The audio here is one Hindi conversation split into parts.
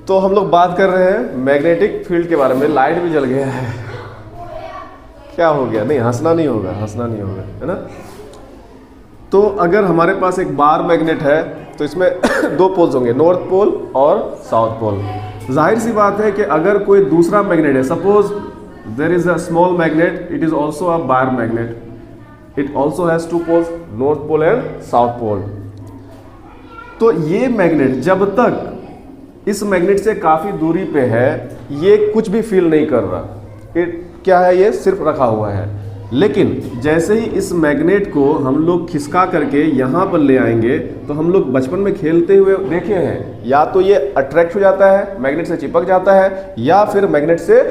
तो हम लोग बात कर रहे हैं मैग्नेटिक फील्ड के बारे में। लाइट भी जल गया है, क्या हो गया? नहीं, हंसना नहीं होगा, हंसना नहीं होगा, है ना। तो अगर हमारे पास एक बार मैग्नेट है तो इसमें दो पोल्स होंगे, नॉर्थ पोल और साउथ पोल। जाहिर सी बात है कि अगर कोई दूसरा मैग्नेट है, suppose there is a small magnet, it is also a bar magnet, it also has two poles, north pole and south pole. तो ये मैग्नेट जब तक इस मैग्नेट से काफी दूरी पे है, ये कुछ भी फील नहीं कर रहा, क्या है, ये सिर्फ रखा हुआ है। लेकिन जैसे ही इस मैग्नेट को हम लोग खिसका करके यहाँ पर ले आएंगे, तो हम लोग बचपन में खेलते हुए देखे हैं, या तो ये अट्रैक्ट हो जाता है, मैग्नेट से चिपक जाता है, या फिर मैग्नेट से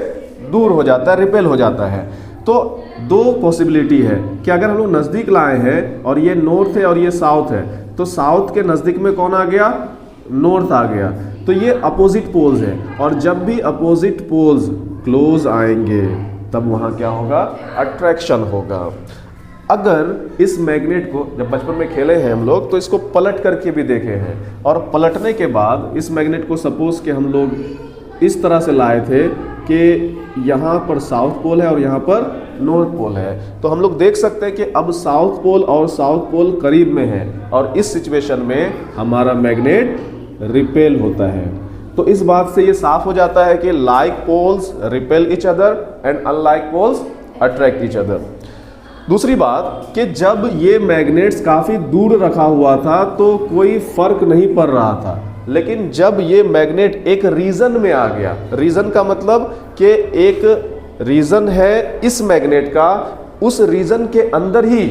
दूर हो जाता है, रिपेल हो जाता है। तो दो पॉसिबिलिटी है कि अगर हम लोग नज़दीक लाए हैं और ये नॉर्थ है और ये साउथ है, तो साउथ के नज़दीक में कौन आ गया? नॉर्थ आ गया। तो ये अपोजिट पोल्स है, और जब भी अपोजिट पोल्स क्लोज आएंगे तब वहाँ क्या होगा? अट्रैक्शन होगा। अगर इस मैग्नेट को जब बचपन में खेले हैं हम लोग, तो इसको पलट करके भी देखे हैं, और पलटने के बाद इस मैग्नेट को सपोज कि हम लोग इस तरह से लाए थे कि यहाँ पर साउथ पोल है और यहाँ पर नॉर्थ पोल है, तो हम लोग देख सकते हैं कि अब साउथ पोल और साउथ पोल करीब में है, और इस सिचुएशन में हमारा मैग्नेट रिपेल होता है। तो इस बात से ये साफ हो जाता है कि like poles repel each other and unlike poles attract each other. दूसरी बात कि जब ये मैग्नेट्स काफ़ी दूर रखा हुआ था तो कोई फर्क नहीं पड़ रहा था, लेकिन जब ये मैग्नेट एक रीजन में आ गया, रीजन का मतलब कि एक रीजन है इस मैग्नेट का, उस रीजन के अंदर ही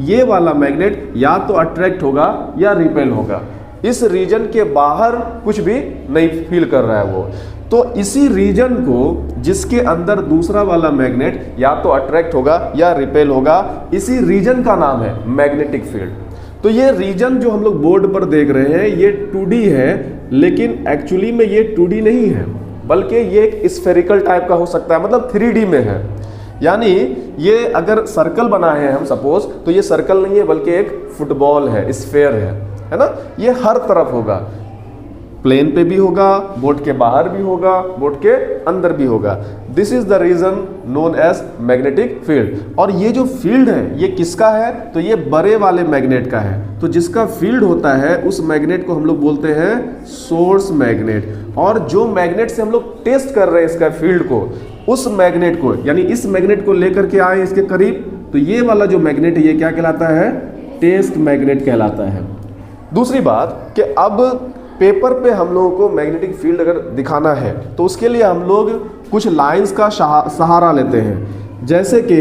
ये वाला मैग्नेट या तो अट्रैक्ट होगा या रिपेल होगा। इस रीजन के बाहर कुछ भी नहीं फील कर रहा है वो। तो इसी रीजन को जिसके अंदर दूसरा वाला मैग्नेट या तो अट्रैक्ट होगा या रिपेल होगा, इसी रीजन का नाम है मैग्नेटिक फील्ड। तो ये रीजन जो हम लोग बोर्ड पर देख रहे हैं ये 2D है, लेकिन एक्चुअली में ये 2D नहीं है, बल्कि ये एक स्फेरिकल टाइप का हो सकता है, मतलब 3D में है। यानी ये अगर सर्कल बना है हम सपोज, तो ये सर्कल नहीं है बल्कि एक फुटबॉल है, स्फेयर है ना। ये हर तरफ होगा, प्लेन पे भी होगा, बोर्ड के बाहर भी होगा, बोर्ड के अंदर भी होगा। This is the region known as magnetic field. और ये जो फील्ड है ये किसका है? तो ये बड़े वाले मैग्नेट का है। तो जिसका फील्ड होता है उस मैग्नेट को हम लोग बोलते हैं सोर्स मैग्नेट। और जो मैग्नेट से हम लोग टेस्ट कर रहे हैं इसका फील्ड को, उस मैग्नेट को, यानी इस मैग्नेट को लेकर के आए इसके करीब, तो ये वाला जो मैग्नेट है ये क्या कहलाता है? टेस्ट मैग्नेट कहलाता है। दूसरी बात कि अब पेपर पे हम लोगों को मैग्नेटिक फील्ड अगर दिखाना है तो उसके लिए हम लोग कुछ लाइंस का सहारा लेते हैं। जैसे कि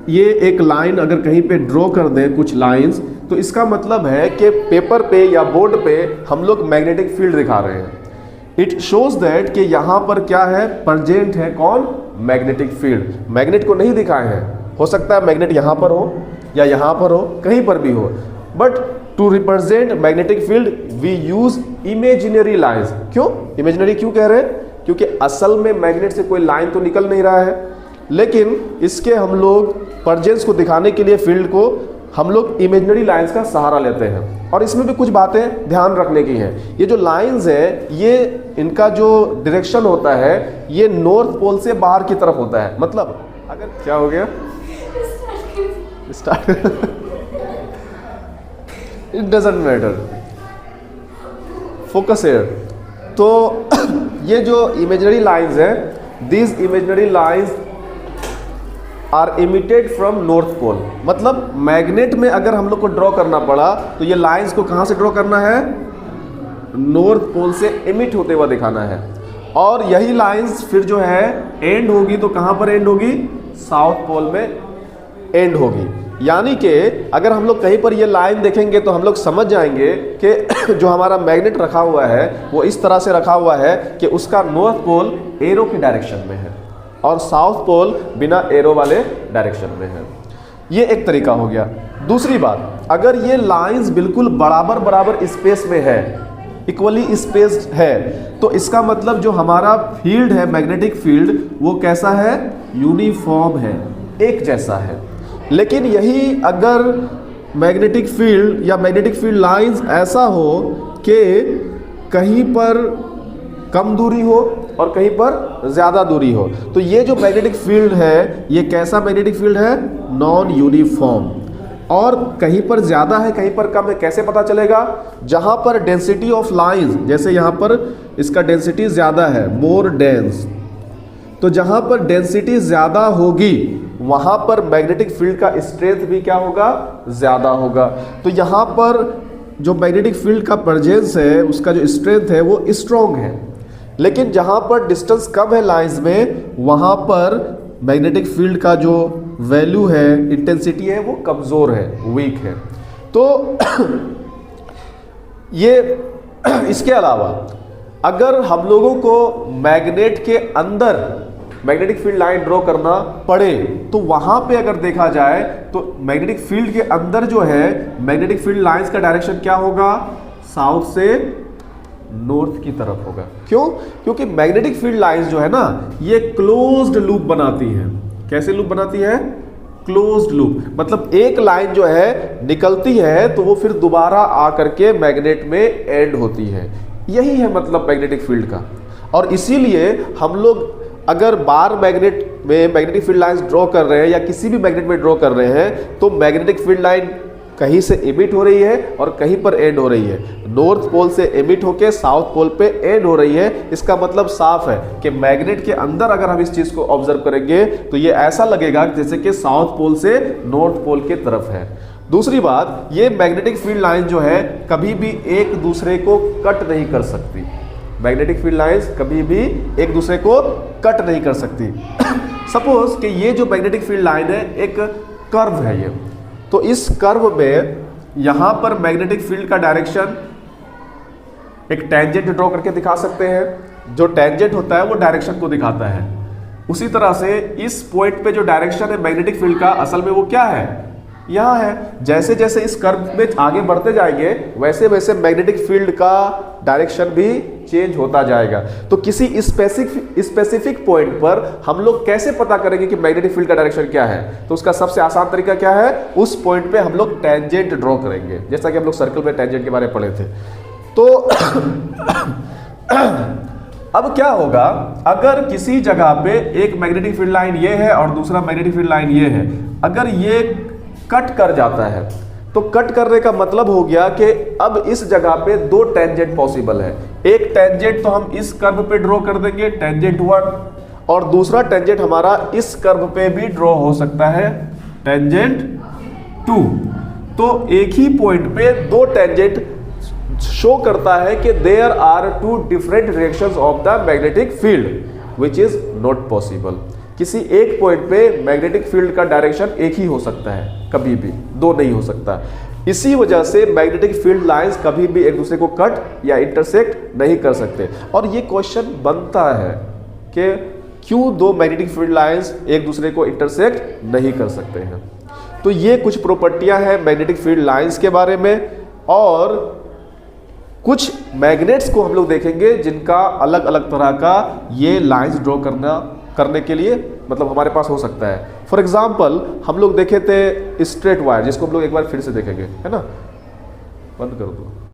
ये एक लाइन अगर कहीं पे ड्रॉ कर दें कुछ लाइंस, तो इसका मतलब है कि पेपर पे या बोर्ड पे हम लोग मैग्नेटिक फील्ड दिखा रहे हैं। इट शोज दैट कि यहाँ पर क्या है? प्रेजेंट है कौन? Magnetic field. मैग्नेट को नहीं दिखाए हैं, हो सकता है मैग्नेट यहाँ पर हो या यहाँ पर हो, कहीं पर भी हो, but to represent magnetic field we use imaginary lines. क्यों इमेजिनरी क्यों कह रहे हैं? क्योंकि असल में मैग्नेट से कोई लाइन तो निकल नहीं रहा है, लेकिन इसके हम लोग प्रेजेंस को दिखाने के लिए फील्ड को हम लोग इमेजिनरी लाइंस का सहारा लेते हैं। और इसमें भी कुछ बातें ध्यान रखने की हैं। ये जो लाइंस है ये इनका जो डायरेक्शन होता है ये नॉर्थ पोल से बाहर की तरफ होता है। मतलब अगर क्या हो गया start it doesn't matter, focus here. तो ये जो इमेजिनरी लाइंस है, these imaginary lines are emitted from north pole. मतलब मैग्नेट में अगर हम लोग को ड्रॉ करना पड़ा तो ये लाइंस को कहाँ से ड्रॉ करना है? नॉर्थ पोल से इमिट होते हुआ दिखाना है। और यही लाइंस फिर जो है एंड होगी तो कहाँ पर एंड होगी? साउथ पोल में एंड होगी। यानी कि अगर हम लोग कहीं पर ये लाइन देखेंगे तो हम लोग समझ जाएंगे कि जो हमारा मैग्नेट रखा हुआ है वो इस तरह से रखा हुआ है कि उसका नॉर्थ पोल एरो की डायरेक्शन में है और साउथ पोल बिना एरो वाले डायरेक्शन में है। ये एक तरीका हो गया। दूसरी बात, अगर ये लाइंस बिल्कुल बराबर बराबर स्पेस में है, इक्वली स्पेस्ड है, तो इसका मतलब जो हमारा फील्ड है मैग्नेटिक फील्ड वो कैसा है? यूनिफॉर्म है, एक जैसा है। लेकिन यही अगर मैग्नेटिक फील्ड या मैग्नेटिक फील्ड लाइंस ऐसा हो कि कहीं पर कम दूरी हो और कहीं पर ज़्यादा दूरी हो। तो ये जो मैग्नेटिक फील्ड है ये कैसा मैग्नेटिक फील्ड है? Non uniform. और कहीं पर ज़्यादा है कहीं पर कम है, कैसे पता चलेगा? जहाँ पर डेंसिटी ऑफ लाइंस, जैसे यहाँ पर इसका डेंसिटी ज़्यादा है, मोर डेंस, तो जहाँ पर डेंसिटी ज़्यादा होगी वहाँ पर मैग्नेटिक फील्ड का स्ट्रेंथ भी क्या होगा? ज़्यादा होगा। तो यहाँ पर जो मैग्नेटिक फील्ड का प्रेजेंस है उसका जो स्ट्रेंथ है वो स्ट्रॉन्ग है, लेकिन जहाँ पर डिस्टेंस कम है लाइंस में वहाँ पर मैग्नेटिक फील्ड का जो वैल्यू है, इंटेंसिटी है, वो कमज़ोर है, वीक है। तो ये इसके अलावा अगर हम लोगों को मैग्नेट के अंदर मैग्नेटिक फील्ड लाइन ड्रॉ करना पड़े तो वहां पे अगर देखा जाए तो मैग्नेटिक फील्ड के अंदर जो है मैग्नेटिक फील्ड लाइंस का डायरेक्शन क्या होगा? साउथ से नॉर्थ की तरफ होगा। क्यों? क्योंकि मैग्नेटिक फील्ड लाइंस जो है ना ये क्लोज्ड लूप बनाती है। कैसे लूप बनाती है? Closed loop. मतलब एक लाइन जो है निकलती है तो वो फिर दोबारा आकर के मैग्नेट में एंड होती है। यही है मतलब मैग्नेटिक फील्ड का। और इसीलिए हम लोग अगर बार मैग्नेट में मैग्नेटिक फील्ड लाइंस ड्रॉ कर रहे हैं या किसी भी मैग्नेट में ड्रॉ कर रहे हैं तो मैग्नेटिक फील्ड लाइन कहीं से एमिट हो रही है और कहीं पर एंड हो रही है। नॉर्थ पोल से एमिट होके साउथ पोल पे एंड हो रही है। इसका मतलब साफ है कि मैग्नेट के अंदर अगर हम इस चीज को ऑब्जर्व करेंगे तो ये ऐसा लगेगा जैसे कि साउथ पोल से नॉर्थ पोल के तरफ है। दूसरी बात, ये मैग्नेटिक फील्ड लाइन जो है कभी भी एक दूसरे को कट नहीं कर सकती। मैग्नेटिक फील्ड लाइंस कभी भी एक दूसरे को कट नहीं कर सकती। सपोज कि ये जो मैग्नेटिक फील्ड लाइन है एक कर्व है ये, तो इस कर्व में यहां पर मैग्नेटिक फील्ड का डायरेक्शन एक टेंजेंट ड्रॉ करके दिखा सकते हैं। जो टेंजेंट होता है वो डायरेक्शन को दिखाता है। उसी तरह से इस पॉइंट पे जो डायरेक्शन है मैग्नेटिक फील्ड का असल में वो क्या है? यहाँ है। जैसे जैसे इस कर्व में आगे बढ़ते जाएंगे वैसे वैसे मैग्नेटिक फील्ड का डायरेक्शन भी चेंज होता जाएगा। तो किसी स्पेसिफिक पॉइंट पर हम लोग कैसे पता करेंगे कि मैग्नेटिक फील्ड का डायरेक्शन क्या है? तो उसका सबसे आसान तरीका क्या है? उस पॉइंट पे हम लोग टेंजेंट ड्रॉ करेंगे, जैसा कि हम लोग सर्कल में टेंजेंट के बारे में पढ़े थे। तो अब क्या होगा अगर किसी जगह पे एक मैग्नेटिक फील्ड लाइन ये है और दूसरा मैग्नेटिक फील्ड लाइन ये है, अगर ये कट कर जाता है तो कट करने का मतलब हो गया कि अब इस जगह पे दो टेंजेंट पॉसिबल है। एक टेंजेंट तो हम इस कर्व पे ड्रॉ कर देंगे, टेंजेंट 1, और दूसरा टेंजेंट हमारा इस कर्व पे भी ड्रॉ हो सकता है, टेंजेंट 2। तो एक ही पॉइंट पे दो टेंजेंट शो करता है कि there are two different directions of the magnetic field which is not possible. किसी एक पॉइंट पे मैग्नेटिक फील्ड का डायरेक्शन एक ही हो सकता है, कभी भी दो नहीं हो सकता। इसी वजह से मैग्नेटिक फील्ड लाइंस कभी भी एक दूसरे को कट या इंटरसेक्ट नहीं कर सकते। और ये क्वेश्चन बनता है कि क्यों दो मैग्नेटिक फील्ड लाइंस एक दूसरे को इंटरसेक्ट नहीं कर सकते हैं। तो ये कुछ प्रॉपर्टियां हैं मैग्नेटिक फील्ड लाइंस के बारे में, और कुछ मैग्नेट्स को हम लोग देखेंगे जिनका अलग अलग तरह का ये लाइंस ड्रॉ करने के लिए मतलब हमारे पास हो सकता है। फॉर एग्जाम्पल हम लोग देखे थे स्ट्रेट वायर, जिसको हम लोग एक बार फिर से देखेंगे, है ना। बंद कर दो।